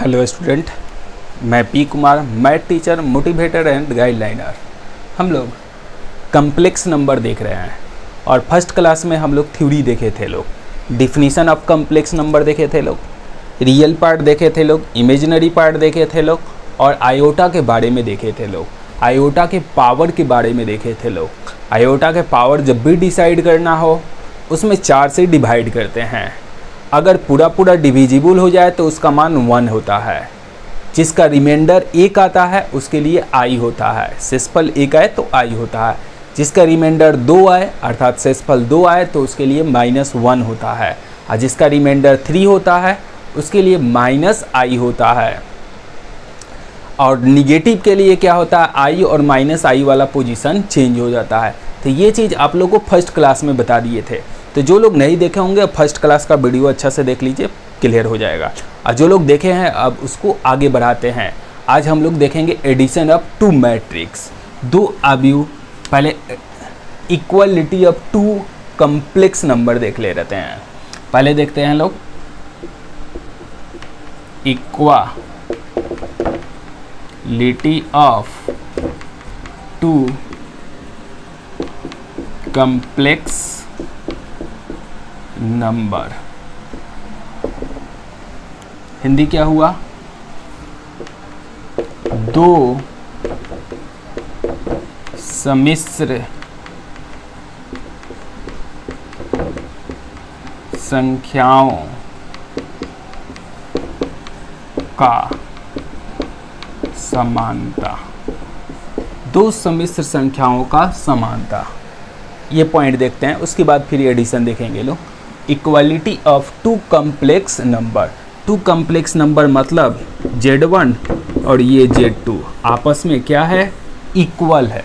Hello student, मैं P Kumar, math teacher, motivator and guideliner. हम लोग कम्प्लेक्स नंबर देख रहे हैं और फर्स्ट क्लास में हम लोग थ्योरी देखे थे, लोग डिफिनीशन ऑफ कम्प्लेक्स नंबर देखे थे, लोग रियल पार्ट देखे थे, लोग इमेजिनरी पार्ट देखे थे लोग, और आयोटा के बारे में देखे थे लोग, आयोटा के पावर के बारे में देखे थे लोग। आयोटा के पावर जब भी डिसाइड करना हो उसमें 4 से डिवाइड करते हैं। अगर पूरा पूरा डिविजिबल हो जाए तो उसका मान 1 होता है। जिसका रिमाइंडर 1 आता है उसके लिए आई होता है। शेषफल 1 आए तो आई होता है। जिसका रिमाइंडर 2 आए अर्थात शेषफल 2 आए तो उसके लिए -1 होता है। और जिसका रिमाइंडर 3 होता है उसके लिए -i होता है। और निगेटिव के लिए क्या होता है, आई और -i वाला पोजीशन चेंज हो जाता है। तो ये चीज़ आप लोगों को फर्स्ट क्लास में बता दिए थे। तो जो लोग नहीं देखे होंगे फर्स्ट क्लास का वीडियो अच्छा से देख लीजिए, क्लियर हो जाएगा। और जो लोग देखे हैं अब उसको आगे बढ़ाते हैं। आज हम लोग देखेंगे एडिशन ऑफ 2 मैट्रिक्स, 2 अवयव। पहले इक्वलिटी ऑफ 2 कम्प्लेक्स नंबर देख ले रहते हैं। पहले देखते हैं लोग equality of 2 complex number. Hindi क्या हुआ, 2 सम्मिश्र संख्याओं का समानता। 2 सम्मिश्र संख्याओं का समानता, ये पॉइंट देखते हैं। उसके बाद फिर एडिशन देखेंगे लोग। Equality of 2 complex number. 2 complex number मतलब Z1 और ये Z2 आपस में क्या है, इक्वल है।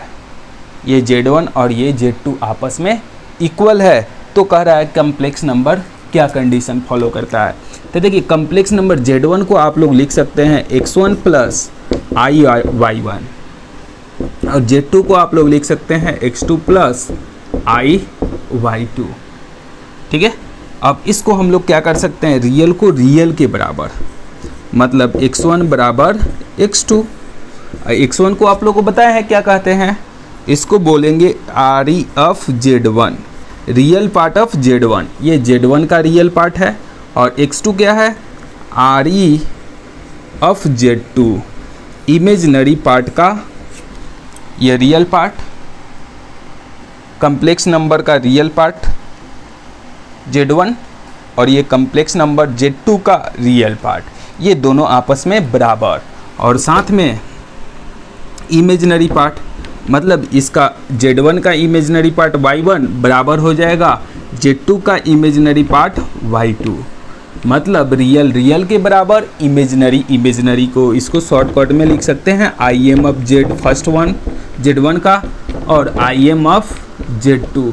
ये Z1 और ये Z2 आपस में इक्वल है। तो कह रहा है कम्प्लेक्स नंबर क्या कंडीशन फॉलो करता है। तो देखिए कम्प्लेक्स नंबर Z1 को आप लोग लिख सकते हैं x1 प्लस i(y1) और Z2 को आप लोग लिख सकते हैं x2 प्लस i(y2). ठीक है, अब इसको हम लोग क्या कर सकते हैं, रियल को रियल के बराबर, मतलब x1 बराबर x2। x1 को आप लोग को बताया है क्या कहते हैं, इसको बोलेंगे RE of Z1, real part of Z1। ये Z1 का रियल पार्ट है और x2 क्या है, RE of Z2, imaginary part का ये रियल पार्ट, कम्प्लेक्स नंबर का रियल पार्ट Z1 और ये कम्प्लेक्स नंबर Z2 का रियल पार्ट, ये दोनों आपस में बराबर। और साथ में इमेजिनरी पार्ट, मतलब इसका Z1 का इमेजिनरी पार्ट y1 बराबर हो जाएगा Z2 का इमेजिनरी पार्ट y2। मतलब रियल रियल के बराबर, इमेजिनरी इमेजिनरी को इसको शॉर्टकट में लिख सकते हैं IM of Z first one Z1 का और IM ऑफ Z2।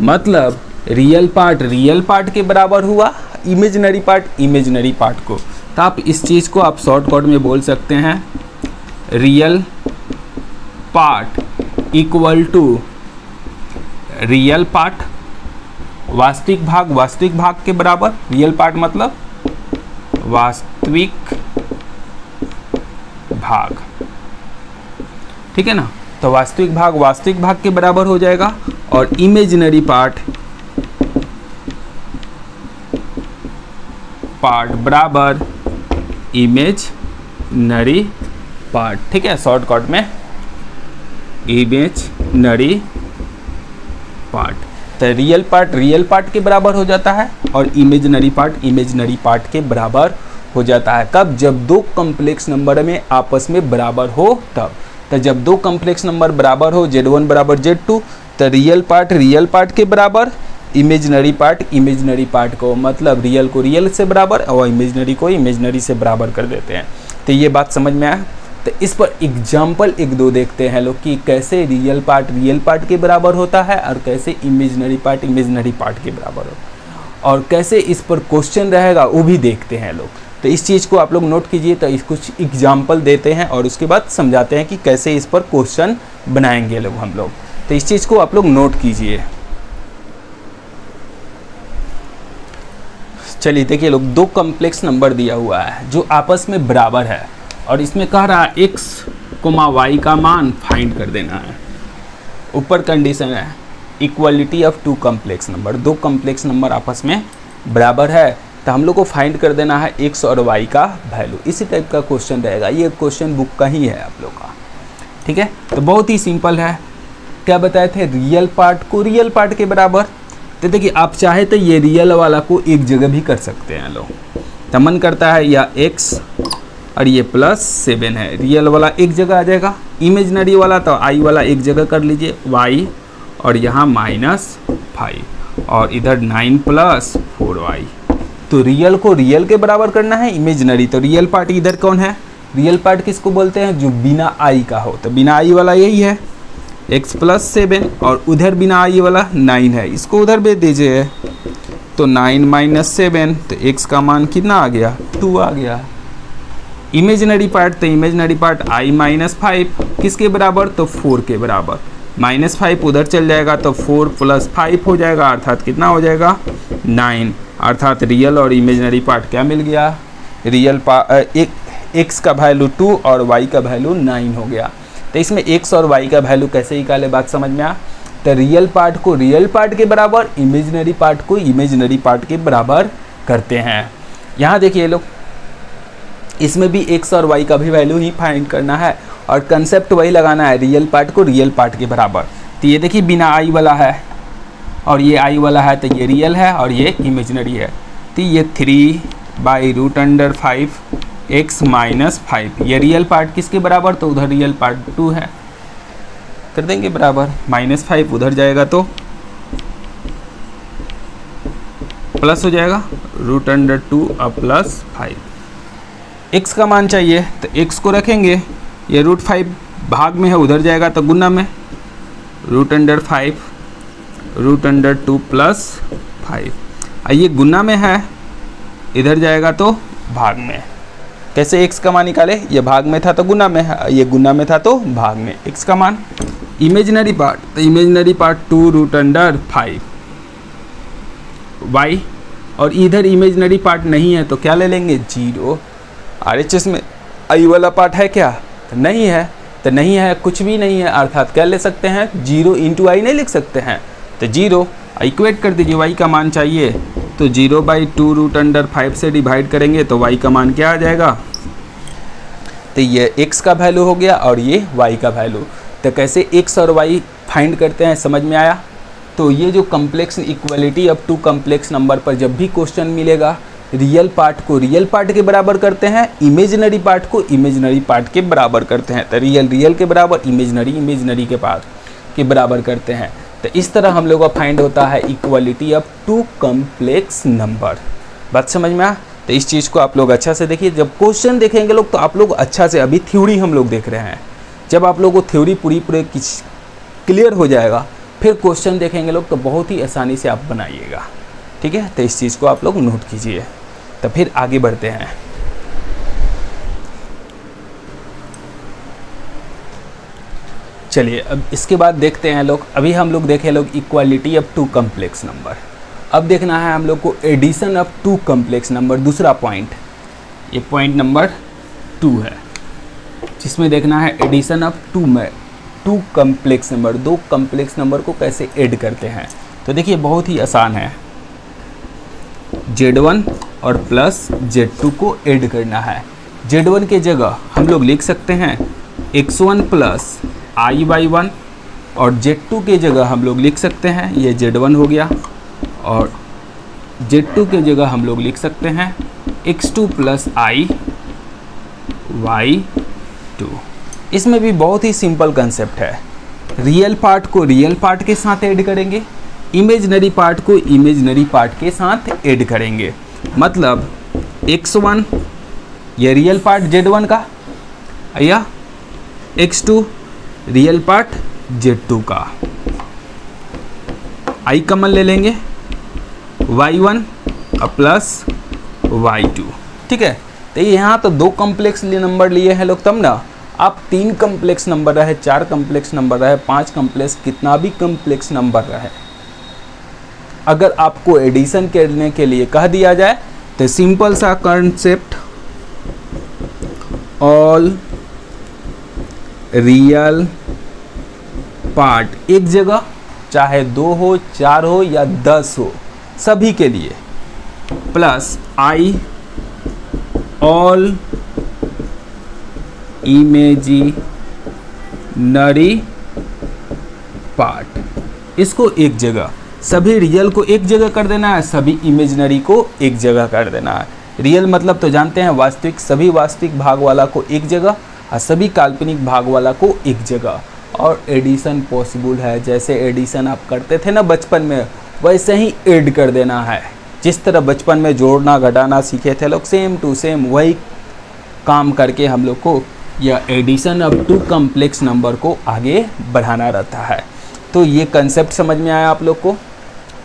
मतलब रियल पार्ट के बराबर हुआ, इमेजिनरी पार्ट को। तो आप इस चीज़ को आप शॉर्टकट में बोल सकते हैं real part equal to real part, वास्तविक भाग के बराबर। रियल पार्ट मतलब वास्तविक भाग, ठीक है ना। तो वास्तविक भाग के बराबर हो जाएगा और इमेजिनरी पार्ट बराबर इमेजिनरी पार्ट, ठीक है, शॉर्टकट में इमेजिनरी पार्ट। तो रियल पार्ट के बराबर हो जाता है और इमेजिनरी पार्ट के बराबर हो जाता है। कब, जब 2 कम्प्लेक्स नंबर में आपस में बराबर हो तब। तो जब 2 कम्प्लेक्स नंबर बराबर हो, Z1 बराबर Z2, तो रियल पार्ट के बराबर, इमेजिनरी पार्ट को, मतलब रियल को रियल से बराबर और इमेजिनरी को इमेजिनरी से बराबर कर देते हैं। तो ये बात समझ में आया। तो इस पर एग्जाम्पल 1-2 देखते हैं लोग कि कैसे रियल पार्ट के बराबर होता है और कैसे इमेजिनरी पार्ट के बराबर हो, और कैसे इस पर क्वेश्चन रहेगा वो भी देखते हैं लोग। तो इस चीज़ को आप लोग नोट कीजिए। तो इस कुछ एग्जाम्पल देते हैं और उसके बाद समझाते हैं कि कैसे इस पर क्वेश्चन बनाएंगे लोग हम लोग। तो इस चीज़ को आप लोग नोट कीजिए। चलिए देखिए लोग, दो कॉम्प्लेक्स नंबर दिया हुआ है जो आपस में बराबर है और इसमें कह रहा है x, y का मान फाइंड कर देना है। ऊपर कंडीशन है equality of two complex number, दो कॉम्प्लेक्स नंबर आपस में बराबर है तो हम लोग को फाइंड कर देना है x और y का वैल्यू। इसी टाइप का क्वेश्चन रहेगा, ये क्वेश्चन बुक का ही है आप लोग का, ठीक है। तो बहुत ही सिंपल है। क्या बताए थे, रियल पार्ट को रियल पार्ट के बराबर। तो देखिए आप चाहे तो ये रियल वाला को एक जगह भी कर सकते हैं लोग। तो मन करता है या x और ये +7 है, रियल वाला एक जगह आ जाएगा, इमेजिनरी वाला तो i वाला एक जगह कर लीजिए y, और यहाँ -5 और इधर 9 + 4y। तो रियल को रियल के बराबर करना है, इमेजिनरी तो रियल पार्ट इधर कौन है, रियल पार्ट किसको बोलते हैं, जो बिना i का हो। तो बिना i वाला यही है x + 7 और उधर बिना i वाला 9 है, इसको उधर भेज दीजिए। तो 9 - 7 तो x का मान कितना आ गया, 2 आ गया। इमेजिनरी पार्ट तो इमेजिनरी पार्ट i - 5 किसके बराबर, तो 4 के बराबर। -5 उधर चल जाएगा तो 4 + 5 हो जाएगा, अर्थात कितना हो जाएगा 9। अर्थात रियल और इमेजिनरी पार्ट क्या मिल गया, रियल x का वैल्यू 2 और y का वैल्यू 9 हो गया। तो इसमें x और y का वैल्यू कैसे निकाले, बात समझ में आ। तो रियल पार्ट को रियल पार्ट के बराबर, इमेजिनरी पार्ट को इमेजिनरी पार्ट के बराबर करते हैं। यहाँ देखिए लोग, इसमें भी x और y का भी वैल्यू ही फाइंड करना है और कंसेप्ट वही लगाना है, रियल पार्ट को रियल पार्ट के बराबर। तो ये देखिए बिना i वाला है और ये i वाला है, तो ये रियल है और ये इमेजिनरी है। तो ये 3/√5 x - 5, ये रियल पार्ट किसके बराबर, तो उधर रियल पार्ट 2 है, कर देंगे बराबर। -5 उधर जाएगा तो प्लस हो जाएगा, √2 और +5। x का मान चाहिए तो x को रखेंगे, ये √5 भाग में है उधर जाएगा तो गुना में, √5 √2 + 5। ये गुना में है, इधर जाएगा तो भाग में। कैसे x का मान निकाले, ये भाग में था तो गुना में है, ये गुना में था तो भाग में। x का मान इमेजिनरी पार्ट, तो इमेजिनरी पार्ट 2√5 y, और इधर इमेजिनरी पार्ट नहीं है तो क्या ले लेंगे 0। RHS में i वाला पार्ट है क्या, तो नहीं है, तो नहीं है कुछ भी नहीं है, अर्थात क्या ले सकते हैं 0 × i नहीं लिख सकते हैं, तो 0 इक्वेट कर दीजिए। y का मान चाहिए तो 0/2√5 से डिवाइड करेंगे तो y का मान क्या आ जाएगा, तो ये x का वैल्यू हो गया और ये y का वैल्यू। तो कैसे x और y फाइंड करते हैं, समझ में आया। तो ये जो complex equality of two complex number पर जब भी क्वेश्चन मिलेगा, रियल पार्ट को रियल पार्ट के बराबर करते हैं, इमेजिनरी पार्ट को इमेजिनरी पार्ट के बराबर करते हैं। तो रियल रियल के बराबर, इमेजिनरी इमेजिनरी के पार्ट के बराबर करते हैं। तो इस तरह हम लोगों का फाइंड होता है equality of two complex number. बात समझ में आ। तो इस चीज़ को आप लोग अच्छा से देखिए, जब क्वेश्चन देखेंगे लोग तो आप लोग अच्छा से, अभी थ्योरी हम लोग देख रहे हैं, जब आप लोगों को थ्योरी पूरी क्लियर हो जाएगा फिर क्वेश्चन देखेंगे लोग तो बहुत ही आसानी से आप बनाइएगा, ठीक है। तो इस चीज़ को आप लोग नोट कीजिए। तो फिर आगे बढ़ते हैं। चलिए अब इसके बाद देखते हैं लोग, अभी हम लोग देखे लोग equality of two complex number. अब देखना है हम लोग को addition of two complex number, दूसरा पॉइंट, ये पॉइंट नंबर 2 है, जिसमें देखना है addition of two complex number, दो कम्प्लेक्स नंबर को कैसे ऐड करते हैं। तो देखिए बहुत ही आसान है, Z1 और +Z2 को ऐड करना है। Z1 के जगह हम लोग लिख सकते हैं x1 + i/1 और Z2 के जगह हम लोग लिख सकते हैं, ये Z1 हो गया, और Z2 के जगह हम लोग लिख सकते हैं x2 + i/2। इसमें भी बहुत ही सिंपल कंसेप्ट है, रियल पार्ट को रियल पार्ट के साथ ऐड करेंगे, इमेजिनरी पार्ट को इमेजिनरी पार्ट के साथ ऐड करेंगे। मतलब x1 ये रियल पार्ट Z1 का, या x2 रियल पार्ट Z2 का, i कॉमन ले लेंगे, y1 प्लस y2, ठीक है। तो यहाँ तो दो कॉम्प्लेक्स नंबर लिए हैं लोग, तब ना आप 3 कॉम्प्लेक्स नंबर रहे, 4 कॉम्प्लेक्स नंबर रहे, 5 कॉम्प्लेक्स, कितना भी कॉम्प्लेक्स नंबर रहे, अगर आपको एडिशन करने के लिए कह दिया जाए तो सिंपल सा कंसेप्ट, ऑल रियल पार्ट एक जगह, चाहे 2 हो, 4 हो या 10 हो, सभी के लिए, प्लस आई ऑल इमेजिनरी पार्ट, इसको एक जगह, सभी रियल को एक जगह कर देना है, सभी इमेजिनरी को एक जगह कर देना है। रियल मतलब तो जानते हैं वास्तविक, सभी वास्तविक भाग वाला को एक जगह और सभी काल्पनिक भाग वाला को एक जगह। और एडिशन पॉसिबल है, जैसे एडिशन आप करते थे ना बचपन में, वैसे ही ऐड कर देना है। जिस तरह बचपन में जोड़ना घटाना सीखे थे लोग, सेम टू सेम वही काम करके हम लोग को यह addition up to complex number को आगे बढ़ाना रहता है। तो ये कंसेप्ट समझ में आया आप लोग को।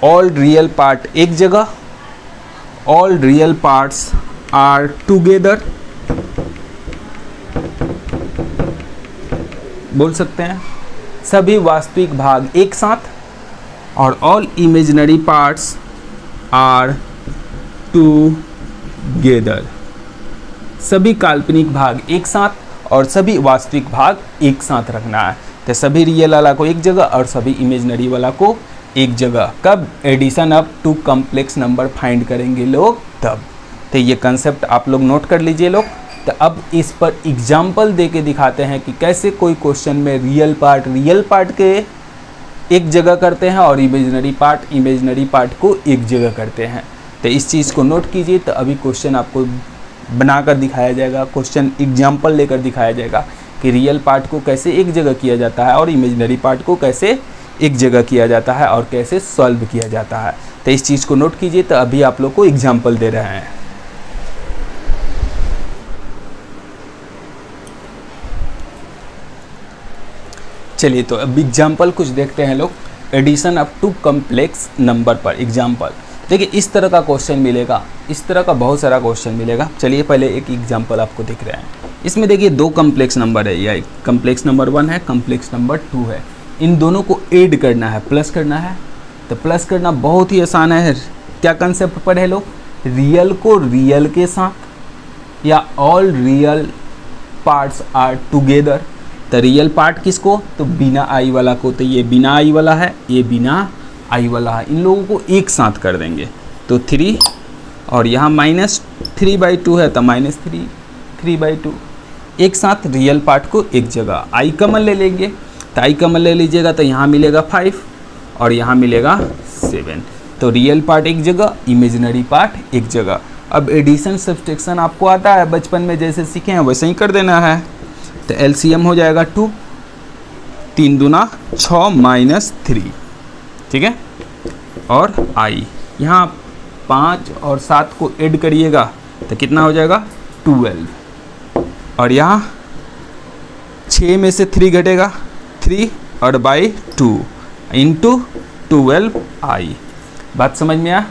ऑल रियल पार्ट एक जगह, all real parts are together, बोल सकते हैं सभी वास्तविक भाग एक साथ, और all imaginary parts are together, सभी काल्पनिक भाग एक साथ और सभी वास्तविक भाग एक साथ रखना है। तो सभी रियल वाला को एक जगह और सभी इमेजिनरी वाला को एक जगह। कब? Addition up to complex number find करेंगे लोग तब। तो ये कंसेप्ट आप लोग नोट कर लीजिए लोग। तो अब इस पर एग्जाम्पल दे के दिखाते हैं कि कैसे कोई क्वेश्चन में रियल पार्ट के एक जगह करते हैं और इमेजिनरी पार्ट को एक जगह करते हैं। तो इस चीज़ को नोट कीजिए। तो अभी क्वेश्चन आपको बनाकर दिखाया जाएगा, क्वेश्चन एग्जाम्पल लेकर दिखाया जाएगा कि रियल पार्ट को कैसे एक जगह किया जाता है और इमेजिनरी पार्ट को कैसे एक जगह किया जाता है और कैसे सॉल्व किया जाता है। तो इस चीज़ को नोट कीजिए। तो अभी आप लोग को एग्जाम्पल दे रहे हैं। चलिए तो अब एग्जाम्पल कुछ देखते हैं लोग। Addition up to complex number पर एग्जाम्पल। देखिए इस तरह का क्वेश्चन मिलेगा, इस तरह का बहुत सारा क्वेश्चन मिलेगा। चलिए पहले एक एग्जाम्पल आपको दिख रहा है। इसमें देखिए 2 कॉम्प्लेक्स नंबर है, या कॉम्प्लेक्स नंबर 1 है, कॉम्प्लेक्स नंबर 2 है। इन दोनों को ऐड करना है, प्लस करना है। तो प्लस करना बहुत ही आसान है। क्या कंसेप्ट पर है लोग? रियल को रियल के साथ, या all real parts are together. तो रियल पार्ट किसको? तो बिना आई वाला को। तो ये बिना आई वाला है, ये बिना आई वाला है, इन लोगों को एक साथ कर देंगे। तो 3 और यहाँ -3/2 है तो -3/2 एक साथ रियल पार्ट को एक जगह। आई कॉमन ले लेंगे, तो आई कॉमन ले लीजिएगा तो यहाँ मिलेगा 5 और यहाँ मिलेगा 7। तो रियल पार्ट एक जगह, इमेजिनरी पार्ट एक जगह। अब एडिशन सब्सट्रैक्शन आपको आता है, बचपन में जैसे सीखे हैं वैसे ही कर देना है। तो एलसीएम हो जाएगा 2, 3 दूना 6 -3, ठीक है। और आई यहाँ 5 और 7 को ऐड करिएगा तो कितना हो जाएगा? 12। और यहाँ 6 में से 3 घटेगा, 3 और बाई 2 इंटू 12 आई। बात समझ में आया?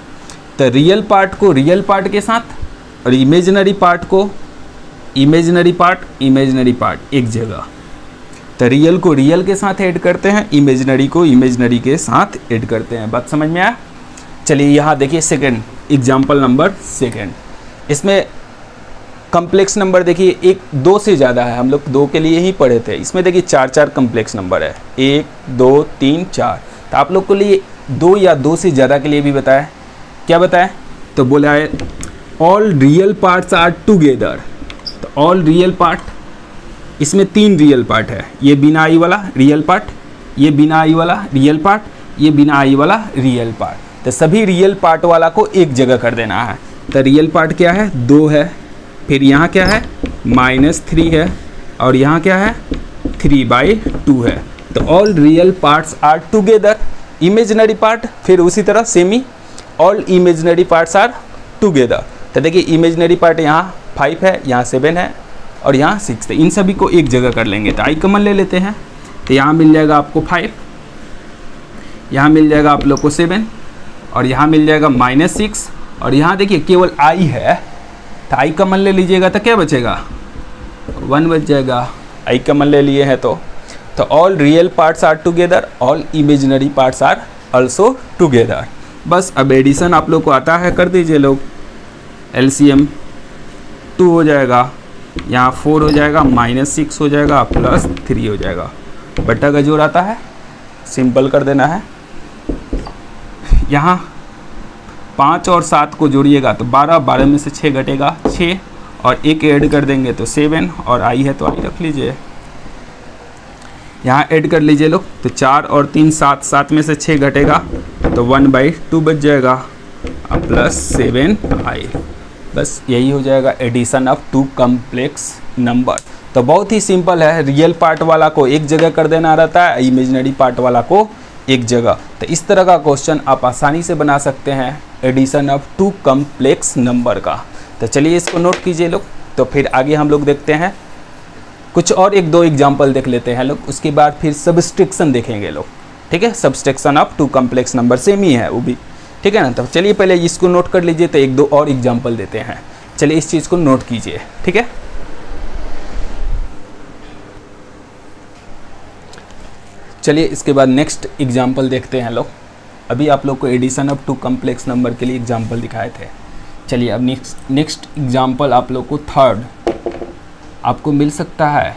तो रियल पार्ट को रियल पार्ट के साथ और इमेजिनरी पार्ट को इमेजिनरी पार्ट एक जगह। तो रियल को रियल के साथ ऐड करते हैं, इमेजिनरी को इमेजिनरी के साथ ऐड करते हैं। बात समझ में आया? चलिए यहाँ देखिए सेकंड एग्जाम्पल नंबर सेकंड। इसमें कॉम्प्लेक्स नंबर देखिए 1 2 से ज़्यादा है, हम लोग 2 के लिए ही पढ़े थे। इसमें देखिए 4 कॉम्प्लेक्स नंबर है, 1 2 3 4। तो आप लोग के लिए 2 या 2 से ज़्यादा के लिए भी बताया। क्या बताया? तो बोला है all real parts are together. तो ऑल रियल पार्ट, इसमें 3 रियल पार्ट है। ये बिना आई वाला रियल पार्ट, ये बिना आई वाला रियल पार्ट, ये बिना आई वाला रियल पार्ट। तो सभी रियल पार्ट वाला को एक जगह कर देना है। तो रियल पार्ट क्या है? 2 है। फिर यहाँ क्या है? -3 है। और यहाँ क्या है? 3/2 है। तो all real parts are together. Imaginary part फिर उसी तरह सेमी, all imaginary parts are together. तो देखिए इमेजिनरी पार्ट यहाँ 5 है, यहाँ 7 है और यहाँ 6 है। इन सभी को एक जगह कर लेंगे। तो आई कॉमन ले लेते हैं। तो यहाँ मिल जाएगा आपको 5, यहाँ मिल जाएगा आप लोग को 7 और यहाँ मिल जाएगा -6। और यहाँ देखिए केवल आई है, तो आई कॉमन ले लीजिएगा तो क्या बचेगा? 1 बच जाएगा। आई कॉमन ले लिए हैं तो all real parts are together, all imaginary parts are also together. बस अब एडिशन आप लोग को आता है, कर दीजिए लोग। LCM 2 हो जाएगा, यहाँ 4 हो जाएगा, -6 हो जाएगा, +3 हो जाएगा। बट्टा का जोड़ आता है, सिंपल कर देना है। यहाँ 5 और 7 को जोड़िएगा तो 12, 12 में से 6 घटेगा 6, और 1 ऐड कर देंगे तो 7, और आई है तो आई रख लीजिए। यहाँ ऐड कर लीजिए लोग, तो 4 और 3 7, 7 में से 6 घटेगा तो 1/2 बच जाएगा, +7i। बस यही हो जाएगा एडिशन ऑफ 2 कॉम्प्लेक्स नंबर। तो बहुत ही सिंपल है, रियल पार्ट वाला को एक जगह कर देना रहता है, इमेजिनरी पार्ट वाला को एक जगह। तो इस तरह का क्वेश्चन आप आसानी से बना सकते हैं एडिशन ऑफ 2 कॉम्प्लेक्स नंबर का। तो चलिए इसको नोट कीजिए लोग। तो फिर आगे हम लोग देखते हैं कुछ और 1-2 एग्जाम्पल देख लेते हैं लोग, उसके बाद फिर सब्सट्रैक्शन देखेंगे लोग। ठीक है, subtraction of 2 complex number same ही है वो भी, ठीक है ना। तो चलिए पहले इसको नोट कर लीजिए, तो 1-2 और एग्जाम्पल देते हैं। चलिए इस चीज़ को नोट कीजिए, ठीक है। चलिए इसके बाद नेक्स्ट एग्जाम्पल देखते हैं लोग। अभी आप लोग को एडिशन ऑफ 2 कॉम्प्लेक्स नंबर के लिए एग्जाम्पल दिखाए थे। चलिए अब नेक्स्ट एग्जाम्पल आप लोग को थर्ड आपको मिल सकता है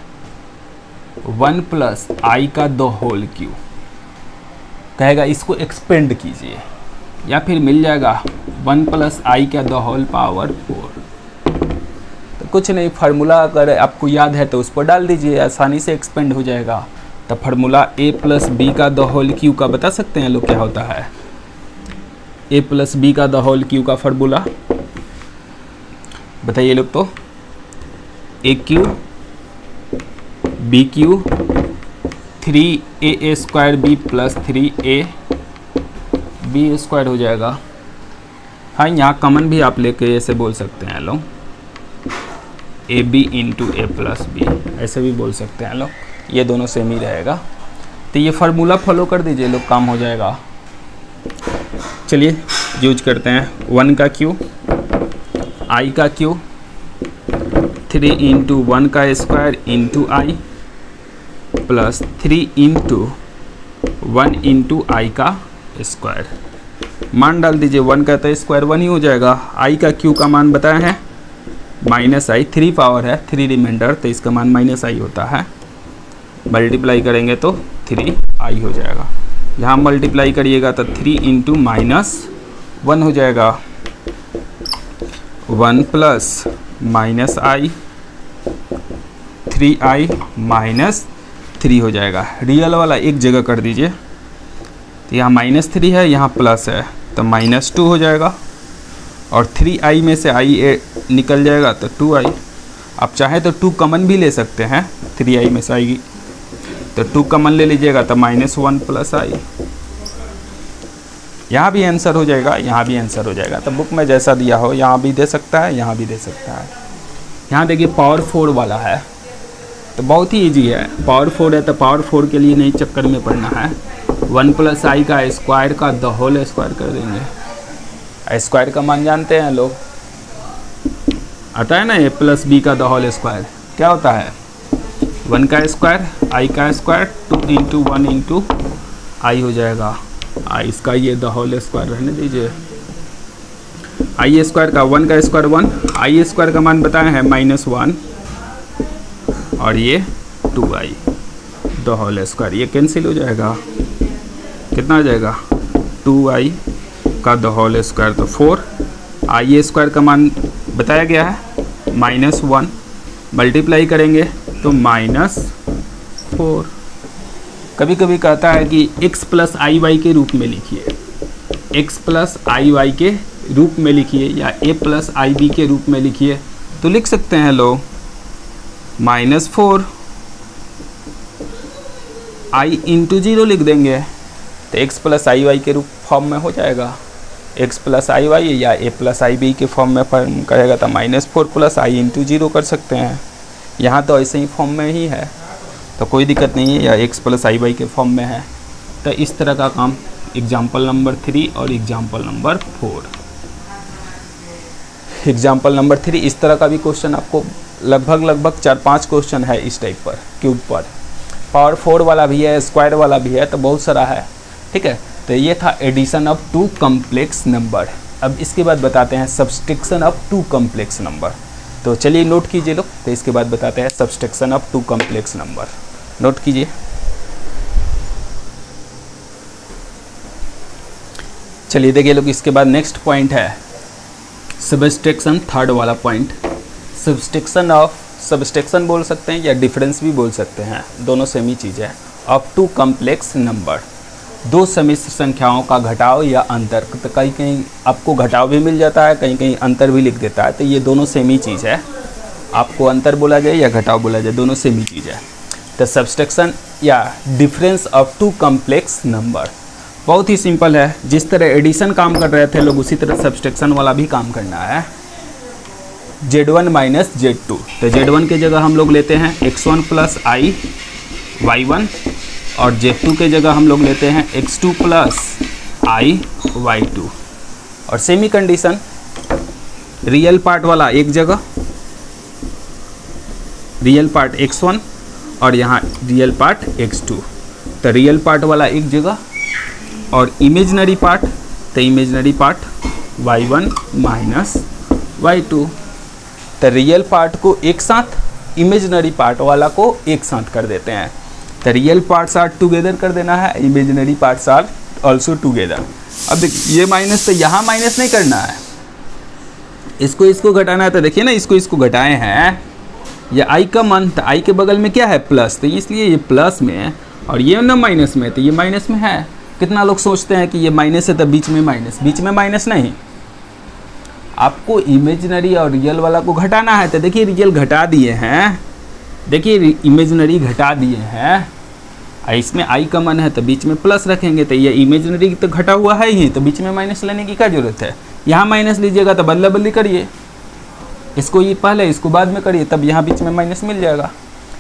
1 + i का द होल क्यूब। कहेगा इसको एक्सपेंड कीजिए, या फिर मिल जाएगा 1 + i का द होल पावर 4। तो कुछ नहीं, फार्मूला अगर आपको याद है तो उस पर डाल दीजिए, आसानी से एक्सपेंड हो जाएगा। तो फार्मूला a + b का द होल क्यूब का बता सकते हैं लोग क्या होता है। a + b का द होल क्यूब का फार्मूला बताइए लोग। तो a³ b³ 3a² + 3ab² हो जाएगा। हाँ, यहाँ कॉमन भी आप लेके ऐसे बोल सकते हैं लोग, ab × a + b ऐसे भी बोल सकते हैं लोग, ये दोनों सेम ही रहेगा। तो ये फार्मूला फॉलो कर दीजिए लोग, काम हो जाएगा। चलिए यूज करते हैं 1 का क्यूब, i का क्यूब 3 × 1 का स्क्वायर × i + 3 × 1 × i का स्क्वायर। मान डाल दीजिए, 1 का तो स्क्वायर 1 ही हो जाएगा। i का क्यूब का मान बताया है -i, 3 पावर है, 3 रिमाइंडर, तो इसका मान -i होता है। मल्टीप्लाई करेंगे तो 3i हो जाएगा। यहाँ मल्टीप्लाई करिएगा तो 3 × -1 हो जाएगा, 1 + -i 3i - 3 हो जाएगा। रियल वाला एक जगह कर दीजिए, तो यहाँ -3 है, यहाँ प्लस है, तो -2 हो जाएगा, और 3i में से i निकल जाएगा तो 2i। आप चाहे तो 2 कॉमन भी ले सकते हैं, 3i में से आएगी तो 2 कॉमन ले लीजिएगा तो -1 + i। यहाँ भी आंसर हो जाएगा, यहाँ भी आंसर हो जाएगा। तो बुक में जैसा दिया हो यहाँ भी दे सकता है, यहाँ भी दे सकता है। यहाँ देखिए पावर 4 वाला है, तो बहुत ही इजी है। पावर 4 है तो पावर 4 के लिए नहीं चक्कर में पड़ना है, 1 + i का स्क्वायर का द होल स्क्वायर कर देंगे। स्क्वायर का मान जानते हैं लोग, आता है ना a + b का द होल स्क्वायर क्या होता है, 1 का स्क्वायर i का स्क्वायर 2 × 1 × i हो जाएगा। इसका ये द होल स्क्वायर रहने दीजिए। i² का 1 का स्क्वायर 1, i² का मान बताया है -1, और ये 2i द होल स्क्वायर, ये कैंसिल हो जाएगा। कितना हो जाएगा, 2i का द होल स्क्वायर, तो 4। i² का मान बताया गया है -1, मल्टीप्लाई करेंगे तो -4। कभी कभी कहता है कि x + iy के रूप में लिखिए, x + iy के रूप में लिखिए, या a + ib के रूप में लिखिए, तो लिख सकते हैं लोग -4 i × 0 लिख देंगे, तो x + iy के रूप फॉर्म में हो जाएगा। x + iy या a + ib के फॉर्म में फॉर्म करेगा तो -4 + i × 0 कर सकते हैं। यहाँ तो ऐसे ही फॉर्म में ही है, तो कोई दिक्कत नहीं है, या x + iy के फॉर्म में है। तो इस तरह का काम एग्जाम्पल नंबर 3 और एग्जाम्पल नंबर 4। एग्जाम्पल नंबर 3 इस तरह का भी क्वेश्चन आपको लगभग 4-5 क्वेश्चन है इस टाइप पर, क्यूब पर। पावर 4 वाला भी है, स्क्वायर वाला भी है, तो बहुत सारा है, ठीक है। तो ये था एडिशन ऑफ 2 कॉम्प्लेक्स नंबर। अब इसके बाद बताते हैं subtraction of two complex number. तो चलिए नोट कीजिए लोग, तो इसके बाद बताते हैं subtraction of two complex number. Note कीजिए। चलिए देखिए लोग, इसके बाद नेक्स्ट पॉइंट है सब्सट्रैक्शन, थर्ड वाला पॉइंट। सब्सट्रैक्शन बोल सकते हैं या डिफरेंस भी बोल सकते हैं, दोनों सेम ही चीज़ है। ऑफ टू कॉम्प्लेक्स नंबर, दो समिश्र संख्याओं का घटाव या अंतर। तो कहीं कहीं आपको घटाव भी मिल जाता है, कहीं कहीं अंतर भी लिख देता है, तो ये दोनों सेम ही चीज़ है। आपको अंतर बोला जाए या घटाव बोला जाए, दोनों सेम ही चीज़ है। तो सब्सट्रैक्शन या difference of two complex number बहुत ही सिंपल है। जिस तरह एडिशन काम कर रहे थे लोग, उसी तरह सब्सट्रैक्शन वाला भी काम करना है। Z1 माइनस Z2, तो Z1 के जगह हम लोग लेते हैं x1 प्लस i y1, और Z2 के जगह हम लोग लेते हैं x2 प्लस i y2। और सेमी कंडीशन, रियल पार्ट वाला एक जगह, रियल पार्ट x1 और यहाँ रियल पार्ट x2। तो रियल पार्ट वाला एक जगह और इमेजिनरी पार्ट, तो imaginary part y1 minus y2। तो रियल पार्ट को एक साथ, इमेजिनरी पार्ट वाला को एक साथ कर देते हैं। तो रियल पार्ट्स आर टुगेदर कर देना है, imaginary parts are also together. अब देखिए ये माइनस, तो यहाँ माइनस नहीं करना है, इसको घटाना है। तो देखिए ना, इसको घटाए हैं, ये i का मान, तो i के बगल में क्या है प्लस, तो इसलिए ये प्लस में है, और ये ना माइनस में, तो ये माइनस में है। कितना लोग सोचते हैं कि ये माइनस है तो बीच में माइनस नहीं, आपको इमेजिनरी और रियल वाला को घटाना है। तो देखिए रियल घटा दिए हैं, देखिए इमेजिनरी घटा दिए हैं, इसमें i का मान है तो बीच में प्लस रखेंगे, तो ये इमेजिनरी तो घटा हुआ है ही, तो बीच में माइनस लेने की क्या जरूरत है। यहाँ माइनस लीजिएगा तो बदला बदली करिए, इसको ये पहले इसको बाद में करिए, तब यहाँ बीच में माइनस मिल जाएगा।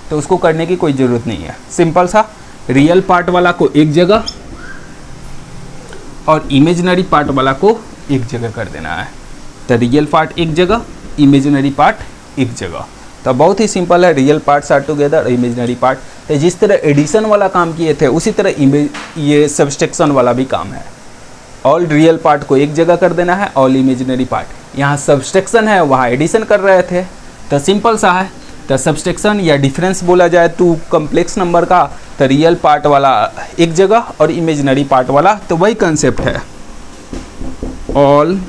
तो उसको करने की कोई ज़रूरत नहीं है, सिंपल सा। रियल पार्ट वाला को एक जगह और इमेजिनरी पार्ट वाला को एक जगह कर देना है। तो रियल पार्ट एक जगह, इमेजिनरी पार्ट एक जगह। तो बहुत ही सिंपल है, real parts are together, imaginary part. तो जिस तरह एडिशन वाला काम किए थे, उसी तरह ये सब्सट्रैक्शन वाला भी काम है। ऑल रियल पार्ट को एक जगह कर देना है, ऑल इमेजिनरी पार्ट। यहाँ सब्सट्रैक्शन है, वहाँ एडिशन कर रहे थे, तो सिंपल सा है। तो सब्सट्रैक्शन या डिफरेंस बोला जाए टू कॉम्प्लेक्स नंबर का, तो रियल पार्ट वाला एक जगह और इमेजिनरी पार्ट वाला, तो वही कंसेप्ट है, all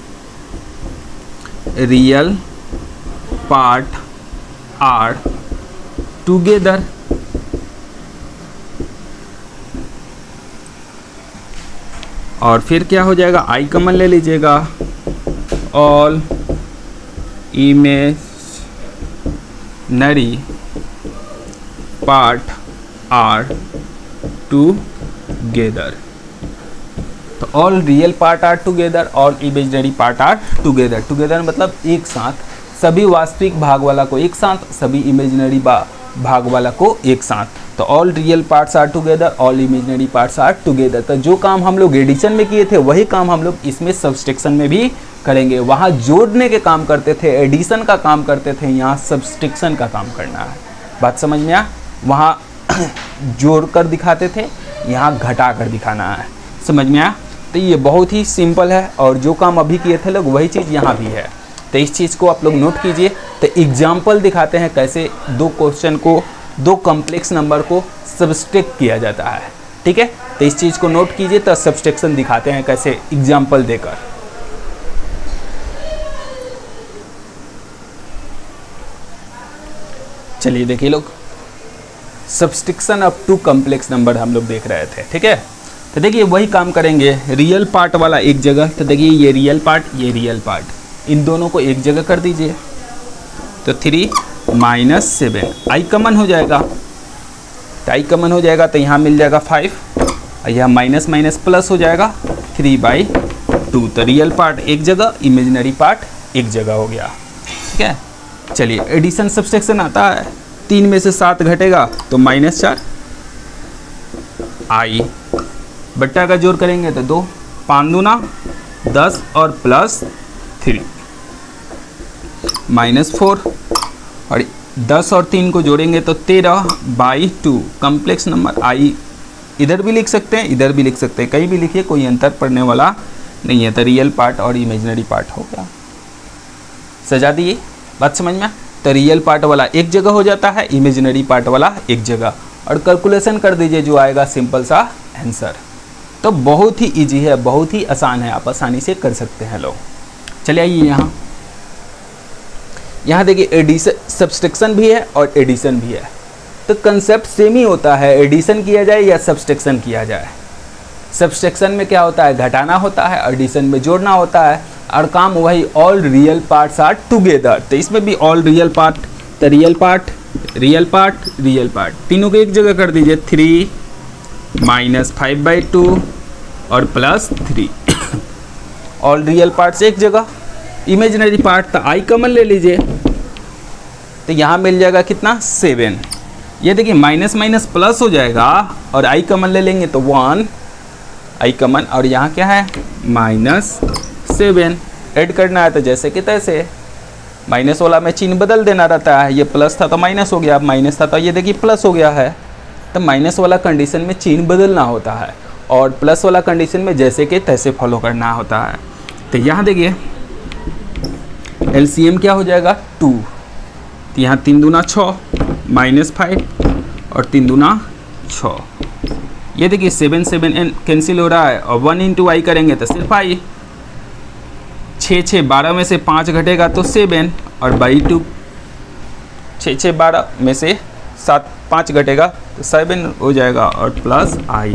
real part are together. और फिर क्या हो जाएगा, i कॉमन ले लीजिएगा, all imaginary part are together. तो all real part are together, all imaginary part are together. Together मतलब एक साथ, सभी वास्तविक भाग वाला को एक साथ, सभी इमेजिनरी भाग वाला को एक साथ। तो all real parts are together, all imaginary parts are together. तो जो काम हम लोग एडिशन में किए थे, वही काम हम लोग इसमें सब्सट्रैक्शन में भी करेंगे। वहाँ जोड़ने के काम करते थे, एडिशन का काम करते थे, यहाँ सब्सट्रैक्शन का काम करना है। बात समझ में आ? वहाँ जोड़ कर दिखाते थे, यहाँ घटा कर दिखाना है। समझ में आ? तो ये बहुत ही सिंपल है, और जो काम अभी किए थे लोग, वही चीज़ यहाँ भी है। तो इस चीज़ को आप लोग नोट कीजिए। तो एग्जाम्पल दिखाते हैं कैसे दो क्वेश्चन को, दो कॉम्प्लेक्स नंबर को सब्सट्रैक्ट किया जाता है। ठीक है, तो इस चीज़ को नोट कीजिए। तो सब्सट्रैक्शन दिखाते हैं कैसे, एग्जाम्पल देकर। चलिए देखिए लोग, subtraction of two complex number हम लोग देख रहे थे। ठीक है, तो देखिए वही काम करेंगे। रियल पार्ट वाला एक जगह, तो देखिए ये रियल पार्ट, ये रियल पार्ट, इन दोनों को एक जगह कर दीजिए। तो 3 माइनस 7, i कॉमन हो जाएगा, तो i कॉमन हो जाएगा, तो यहाँ मिल जाएगा 5, और यहाँ माइनस माइनस प्लस हो जाएगा 3/2। तो रियल पार्ट एक जगह, इमेजिनरी पार्ट एक जगह हो गया। ठीक है, चलिए एडिशन सब्सट्रैक्शन आता है। 3 में से 7 घटेगा तो -4, i बट्टा का जोड़ करेंगे तो 2, 5 दूना 10 और +3 -4, और 10 और 3 को जोड़ेंगे तो 13/2। कॉम्प्लेक्स नंबर i इधर भी लिख सकते हैं, इधर भी लिख सकते हैं, कहीं भी लिखिए, कोई अंतर पड़ने वाला नहीं है, तो रियल पार्ट और इमेजिनरी पार्ट हो गया। सजा दिए, बात समझ में? तो रियल पार्ट वाला एक जगह हो जाता है, इमेजिनरी पार्ट वाला एक जगह, और कैलकुलेशन कर दीजिए, जो आएगा सिंपल सा आंसर। तो बहुत ही इजी है, बहुत ही आसान है, आप आसानी से कर सकते हैं लोग। चलिए आइए यहाँ देखिए, एडिशन सब्सट्रैक्शन भी है और एडिशन भी है, तो कंसेप्ट सेम ही होता है, एडिशन किया जाए या सब्सट्रैक्शन किया जाए। सब्सट्रैक्शन में क्या होता है, घटाना होता है, एडिशन में जोड़ना होता है, और काम वही, all real parts are together. तो इसमें भी ऑल रियल पार्ट, तो real part real part real part तीनों को एक जगह कर दीजिए, 3 - 5/2 और +3 ऑल रियल पार्ट्स एक जगह। इमेजिनरी पार्ट तो आई कॉमन ले लीजिए, तो यहाँ मिल जाएगा कितना, 7। ये देखिए माइनस माइनस प्लस हो जाएगा, और आई कॉमन ले लेंगे तो 1 आई कॉमन, और यहाँ क्या है -7। ऐड करना है तो जैसे कि तैसे, माइनस वाला में चिन्ह बदल देना रहता है, ये प्लस था तो माइनस हो गया, अब माइनस था तो ये देखिए प्लस हो गया है। तो माइनस वाला कंडीशन में चिन्ह बदलना होता है, और प्लस वाला कंडीशन में जैसे कि तैसे फॉलो करना होता है। तो यहाँ देखिए एलसीएम क्या हो जाएगा, 2। तो यहाँ 3 दूना 6 -5 और 3 दूना 6। ये देखिए 7 7 कैंसिल हो रहा है, और 1 × i करेंगे तो सिर्फ i। 6 6 12 में से 5 घटेगा तो 7, और बाई 2 6 6 12 में से 5 घटेगा तो 7 हो जाएगा, और plus i।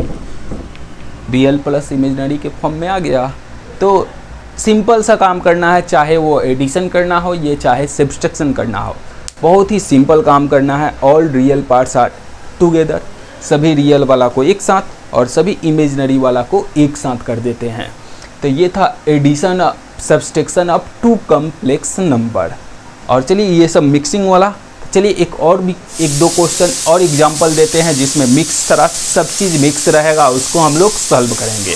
Real plus imaginary के फॉर्म में आ गया। तो सिंपल सा काम करना है, चाहे वो एडिशन करना हो ये चाहे सब्सट्रैक्शन करना हो, बहुत ही सिंपल काम करना है। All real parts are together, सभी रियल वाला को एक साथ और सभी इमेजिनरी वाला को एक साथ कर देते हैं। तो ये था addition subtraction of 2 complex number. और चलिए ये सब मिक्सिंग वाला, चलिए एक और भी 1-2 क्वेश्चन और एग्जांपल देते हैं जिसमें मिक्स तरह सब चीज़ मिक्स रहेगा, उसको हम लोग सॉल्व करेंगे।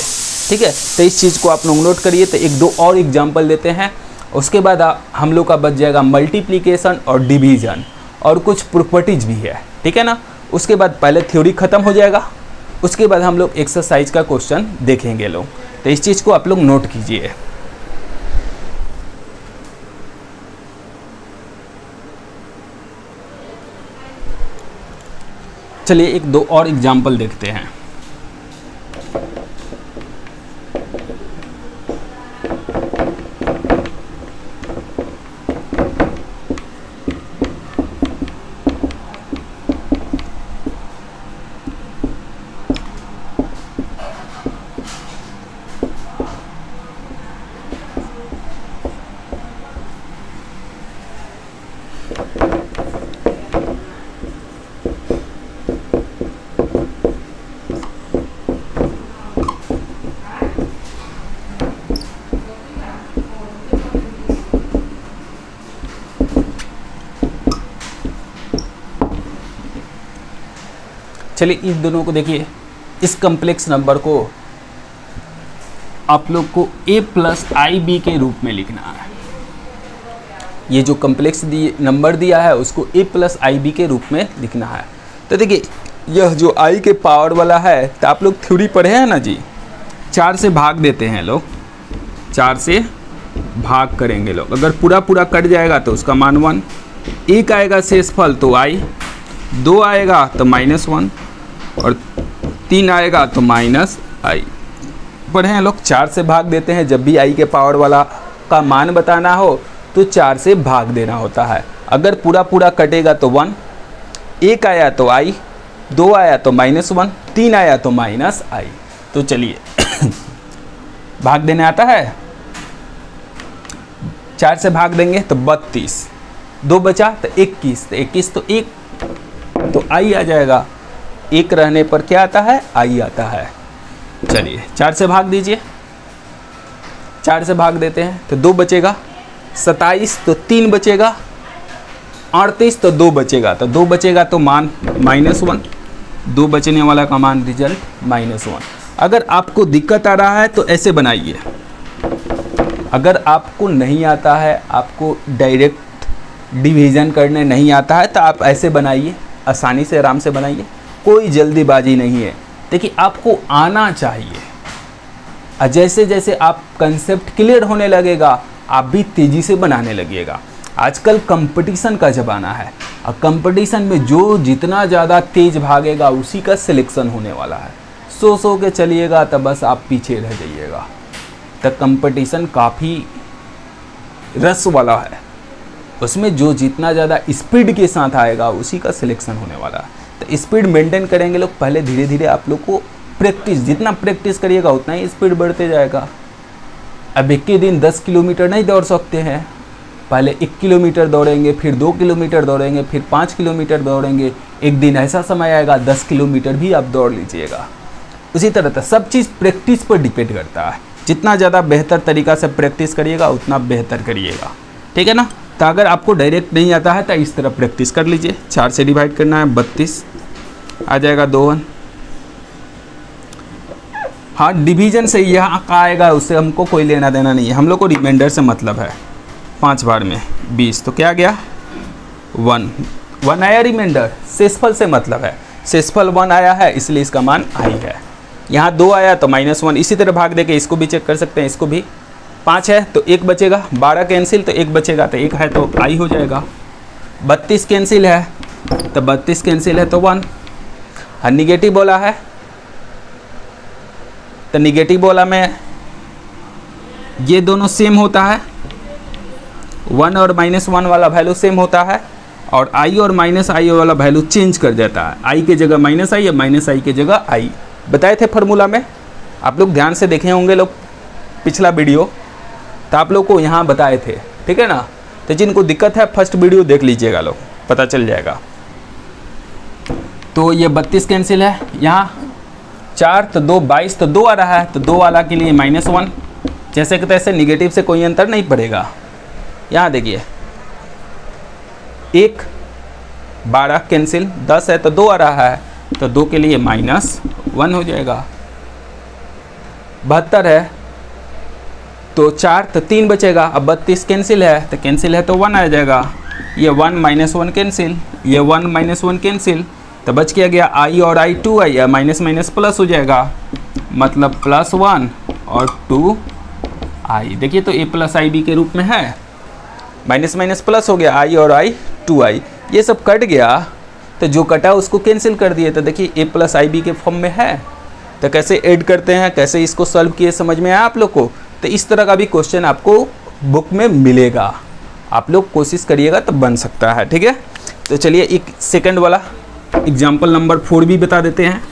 ठीक है, तो इस चीज़ को आप लोग नोट करिए। तो 1-2 और एग्जांपल देते हैं, उसके बाद हम लोग का बच जाएगा मल्टीप्लिकेशन और डिवीज़न, और कुछ प्रॉपर्टीज भी है, ठीक है ना। उसके बाद पहले थ्योरी ख़त्म हो जाएगा, उसके बाद हम लोग एक्सरसाइज का क्वेश्चन देखेंगे लोग। तो इस चीज़ को आप लोग नोट कीजिए। चलिए 1-2 और एग्जाम्पल देखते हैं। चलिए इन दोनों को देखिए, इस कम्प्लेक्स नंबर को आप लोग को a + ib के रूप में लिखना है। ये जो कम्प्लेक्स नंबर दिया है उसको a + ib के रूप में लिखना है। तो देखिए यह जो i के पावर वाला है, तो आप लोग थ्योरी पढ़े हैं ना जी, 4 से भाग देते हैं लोग, 4 से भाग करेंगे लोग। अगर पूरा पूरा कट जाएगा तो उसका मान 1, 1 आएगा शेषफल तो i, 2 आएगा तो -1, और 3 आएगा तो -i। पढ़े हैं लोग, 4 से भाग देते हैं। जब भी i के पावर वाला का मान बताना हो तो 4 से भाग देना होता है। अगर पूरा पूरा कटेगा तो 1, 1 आया तो i, 2 आया तो -1, 3 आया तो -i। तो चलिए भाग देने आता है, 4 से भाग देंगे तो 32, 2 बचा तो 21, तो 21 तो 1 तो i आ जाएगा। 1 रहने पर क्या आता है, i आता है। चलिए 4 से भाग दीजिए, 4 से भाग देते हैं तो 2 बचेगा, 27 तो 3 बचेगा, 38 तो 2 बचेगा, तो 2 बचेगा तो मान -1, 2 बचने वाला का मान रिजल्ट -1। अगर आपको दिक्कत आ रहा है तो ऐसे बनाइए, अगर आपको नहीं आता है, आपको डायरेक्ट डिवीज़न करने नहीं आता है तो आप ऐसे बनाइए, आसानी से आराम से बनाइए, कोई जल्दीबाजी नहीं है। देखिए आपको आना चाहिए, और जैसे जैसे आप कंसेप्ट क्लियर होने लगेगा आप भी तेज़ी से बनाने लगिएगा। आजकल कंपटीशन का ज़माना है और कंपटीशन में जो जितना ज़्यादा तेज़ भागेगा उसी का सिलेक्शन होने वाला है। सो के चलिएगा तब बस आप पीछे रह जाइएगा। तो कंपटीशन काफ़ी रस वाला है, उसमें जो जितना ज़्यादा स्पीड के साथ आएगा उसी का सिलेक्शन होने वाला है। तो स्पीड मेंटेन करेंगे लोग, पहले धीरे धीरे आप लोग को प्रैक्टिस, जितना प्रैक्टिस करिएगा उतना ही स्पीड बढ़ते जाएगा। अब एक ही दिन 10 किलोमीटर नहीं दौड़ सकते हैं, पहले 1 किलोमीटर दौड़ेंगे, फिर 2 किलोमीटर दौड़ेंगे, फिर 5 किलोमीटर दौड़ेंगे। एक दिन ऐसा समय आएगा 10 किलोमीटर भी आप दौड़ लीजिएगा। उसी तरह से सब चीज़ प्रैक्टिस पर डिपेंड करता है। जितना ज़्यादा बेहतर तरीक़ा से प्रैक्टिस करिएगा उतना बेहतर करिएगा, ठीक है ना। तो अगर आपको डायरेक्ट नहीं आता है तो इस तरह प्रैक्टिस कर लीजिए। 4 से डिवाइड करना है, 32 आ जाएगा 2 1। हाँ, डिवीजन से यहाँ का आएगा उससे हमको कोई लेना देना नहीं है, हम लोग को रिमाइंडर से मतलब है। 5 बार में 20 तो क्या गया 1 आया रिमाइंडर। शेषफल से मतलब है, शेषफल 1 आया है इसलिए इसका मान आई है। यहाँ 2 आया तो -1। इसी तरह भाग देके इसको भी चेक कर सकते हैं, इसको भी 5 है तो 1 बचेगा, 12 कैंसिल तो 1 बचेगा तो 1 है तो आई हो जाएगा। 32 कैंसिल है तो 32 कैंसिल है तो 1। और निगेटिव बोला है तो निगेटिव बोला में ये दोनों सेम होता है, 1 और -1 वाला वैल्यू सेम होता है और i और -i वाला वैल्यू चेंज कर जाता है। i के जगह -i या -i के जगह i बताए थे फार्मूला में, आप लोग ध्यान से देखे होंगे लोग पिछला वीडियो, तो आप लोग को यहाँ बताए थे, ठीक है ना। तो जिनको दिक्कत है फर्स्ट वीडियो देख लीजिएगा लोग, पता चल जाएगा। तो ये 32 कैंसिल है, यहाँ 4 तो 2 22 तो 2 आ रहा है तो 2 वाला के लिए -1। जैसे कि तैसे निगेटिव से कोई अंतर नहीं पड़ेगा। यहाँ देखिए 1 12 कैंसिल, 10 है तो 2 आ रहा है तो 2 के लिए -1 हो जाएगा। 72 है तो 4 तो 3 बचेगा। अब 32 कैंसिल है तो कैंसिल है तो 1 आ जाएगा। ये 1 -1 कैंसिल, ये 1 -1 कैंसिल तो बच क्या गया i और i 2 I, minus minus plus हो जाएगा, मतलब +1 और 2i। देखिए तो a + ib के रूप में है, माइनस माइनस प्लस हो गया, i और i 2i। ये सब कट गया तो जो कटा उसको कैंसिल कर दिए। तो देखिए a + ib के फॉर्म में है। तो कैसे ऐड करते हैं, कैसे इसको सॉल्व किए समझ में आया आप लोग को। तो इस तरह का भी क्वेश्चन आपको बुक में मिलेगा, आप लोग कोशिश करिएगा तो बन सकता है, ठीक है। तो चलिए एक सेकंड वाला एग्जाम्पल नंबर 4 भी बता देते हैं।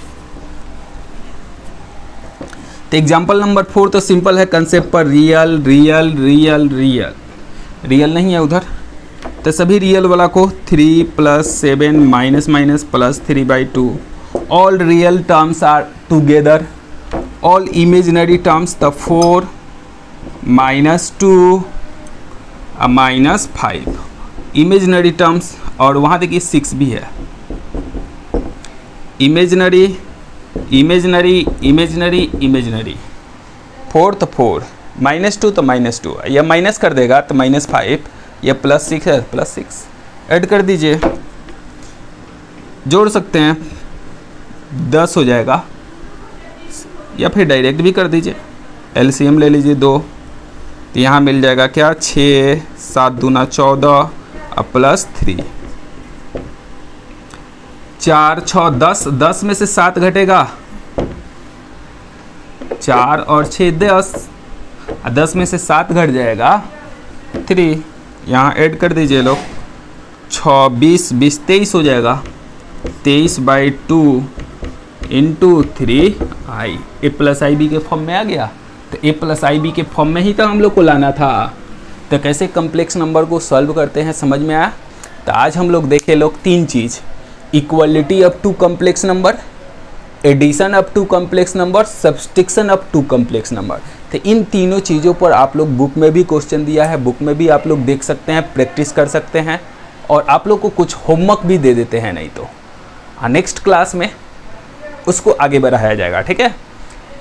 तो एग्जाम्पल नंबर 4 तो सिंपल है कंसेप्ट पर, real real real real real नहीं है उधर, तो सभी रियल वाला को 3 + 7 minus +3/2 all real terms are together, all imaginary terms the 4 -2 -5 imaginary terms. और वहाँ देखिए 6 भी है, इमेजिनरी इमेजिनरी इमेजिनरी इमेजिनरी। 4 तो 4, -2 तो -2, या माइनस कर देगा तो -5, या +6 है +6। ऐड कर दीजिए, जोड़ सकते हैं 10 हो जाएगा, या फिर डायरेक्ट भी कर दीजिए, एलसीएम ले लीजिए 2। तो यहाँ मिल जाएगा क्या 6 7 दूना 14 +3, 4 6 10, 10 में से 7 घटेगा, 4 और 6 10, 10 में से 7 घट जाएगा 3। यहाँ ऐड कर दीजिए लोग, 6 20 20 23 हो जाएगा, 23/2 × 3i। a + ib के फॉर्म में आ गया। तो a + ib के फॉर्म में ही तो हम लोग को लाना था। तो कैसे कम्प्लेक्स नंबर को सॉल्व करते हैं समझ में आया। तो आज हम लोग देखे लोग 3 चीज़, equality up to complex number, addition up to complex number, subtraction up to complex number. तो इन तीनों चीज़ों पर आप लोग बुक में भी क्वेश्चन दिया है, बुक में भी आप लोग देख सकते हैं, प्रैक्टिस कर सकते हैं, और आप लोग को कुछ होमवर्क भी दे देते हैं, नहीं तो नेक्स्ट क्लास में उसको आगे बढ़ाया जाएगा, ठीक है।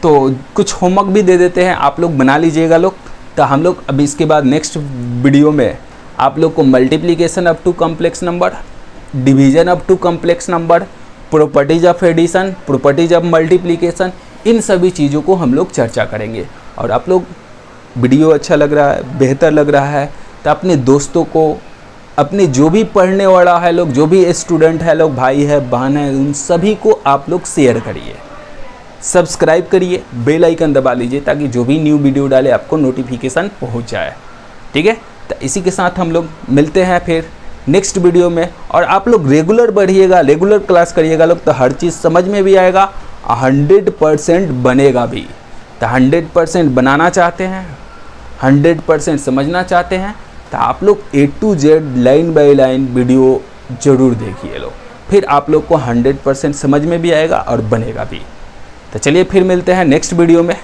तो कुछ होमवर्क भी दे देते हैं, आप लोग बना लीजिएगा लोग। तो हम लोग अभी इसके बाद नेक्स्ट वीडियो में आप लोग को multiplication up to complex number, division up to complex number, properties of addition, properties of multiplication, इन सभी चीज़ों को हम लोग चर्चा करेंगे। और आप लोग वीडियो अच्छा लग रहा है, बेहतर लग रहा है, तो अपने दोस्तों को, अपने जो भी पढ़ने वाला है लोग, जो भी स्टूडेंट है लोग, भाई है बहन है, उन सभी को आप लोग शेयर करिए, सब्सक्राइब करिए, बेल आइकन दबा लीजिए ताकि जो भी न्यू वीडियो डाले आपको नोटिफिकेशन पहुंच जाए। ठीक है, तो इसी के साथ हम लोग मिलते हैं फिर नेक्स्ट वीडियो में। और आप लोग रेगुलर बढ़िएगा, रेगुलर क्लास करिएगा लोग, तो हर चीज़ समझ में भी आएगा, 100% बनेगा भी। तो 100% बनाना चाहते हैं, 100% समझना चाहते हैं, तो आप लोग A to Z line by line video ज़रूर देखिए लोग, फिर आप लोग को 100% समझ में भी आएगा और बनेगा भी। तो चलिए फिर मिलते हैं नेक्स्ट वीडियो में।